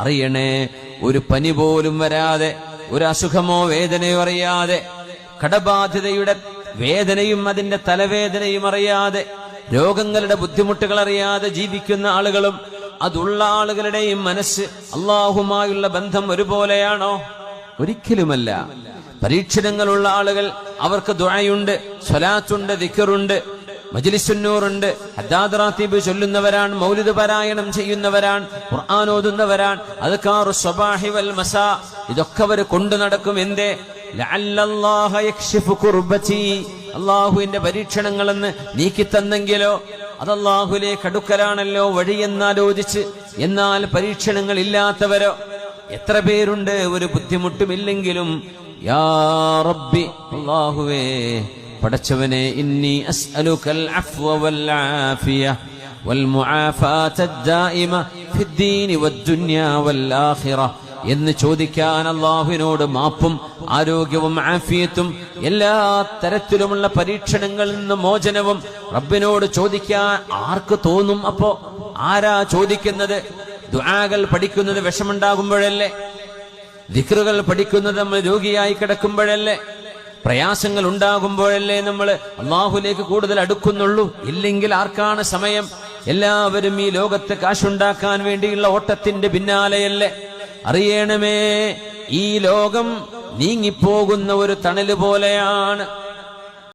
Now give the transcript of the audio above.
അറിയണേ, ഒരു പനി പോലും വരാതെ, ഒരു അസുഖമോ വേദനയോ അറിയാതെ, കടബാധ്യതയുടെ വേദനയും അതിന്റെ തലവേദനയും അറിയാതെ, രോഗങ്ങളുടെ ബുദ്ധിമുട്ടുകൾ അറിയാതെ ജീവിക്കുന്ന ആളുകളും അതുള്ള ആളുകളുടെയും മനസ്സ് അള്ളാഹുമായുള്ള ബന്ധം ഒരുപോലെയാണോ? ഒരിക്കലുമല്ല. പരീക്ഷണങ്ങളുള്ള ആളുകൾ, അവർക്ക് ദുആയുണ്ട്, സ്വലാത്തുണ്ട്, ദിക്റുണ്ട്, മജ്ലിസുന്നൂറുണ്ട്, ഹദ്ദാദ് റാത്തീബ് ചൊല്ലുന്നവരാണ്, മൗലിദ് പാരായണം ചെയ്യുന്നവരാണ്, ഖുർആൻ ഓതുന്നവരാണ്, അദ്കാറു സ്വബാഹി വൽ മസാ, ഇതൊക്കെ അവർ കൊണ്ടു നടക്കും. എന്തേ? ലഅല്ലല്ലാഹ യക്ഷിഫു കുർബതി, അള്ളാഹുവിന്റെ പരീക്ഷണങ്ങളെന്ന് നീക്കിത്തന്നെങ്കിലോ, അത് അള്ളാഹുലേക്ക് അടുക്കലാണല്ലോ വഴിയെന്നാലോചിച്ച്. എന്നാൽ പരീക്ഷണങ്ങൾ ഇല്ലാത്തവരോ എത്ര പേരുണ്ട്? ഒരു ബുദ്ധിമുട്ടുമില്ലെങ്കിലും യാ റബ്ബി, അല്ലാഹുവേ പടച്ചവനെ, ഇന്നി അസ്അലുകൽ അഫ്വ വൽ ആഫിയ വൽ മുആഫാത ദായിമ ഫിദ്ദീനി വദ്ദുനിയാ വൽ ആഖിറ എന്ന് ചോദിക്കാൻ, അല്ലാഹുവിനോട് മാപ്പും ആരോഗ്യവും ആഫിയത്തും എല്ലാ തരത്തിലുമുള്ള പരീക്ഷണങ്ങളിൽ നിന്ന് മോചനവും റബ്ബിനോട് ചോദിക്കാൻ ആർക്ക് തോന്നും? അപ്പോ ആരാ ചോദിക്കുന്നത്? ദുആകൾ പഠിക്കുന്നത് വിഷമുണ്ടാകുമ്പോഴല്ലേ? ദിക്റുകൾ പഠിക്കുന്നത് നമ്മൾ രോഗിയായി കിടക്കുമ്പോഴല്ലേ? പ്രയാസങ്ങൾ ഉണ്ടാകുമ്പോഴല്ലേ നമ്മൾ അള്ളാഹുലേക്ക് കൂടുതൽ അടുക്കുന്നുള്ളൂ? ഇല്ലെങ്കിൽ ആർക്കാണ് സമയം? എല്ലാവരും ഈ ലോകത്ത് കാശുണ്ടാക്കാൻ വേണ്ടിയുള്ള ഓട്ടത്തിന്റെ പിന്നാലെയല്ലേ? അറിയണമേ, ഈ ലോകം നീങ്ങിപ്പോകുന്ന ഒരു തണല് പോലെയാണ്.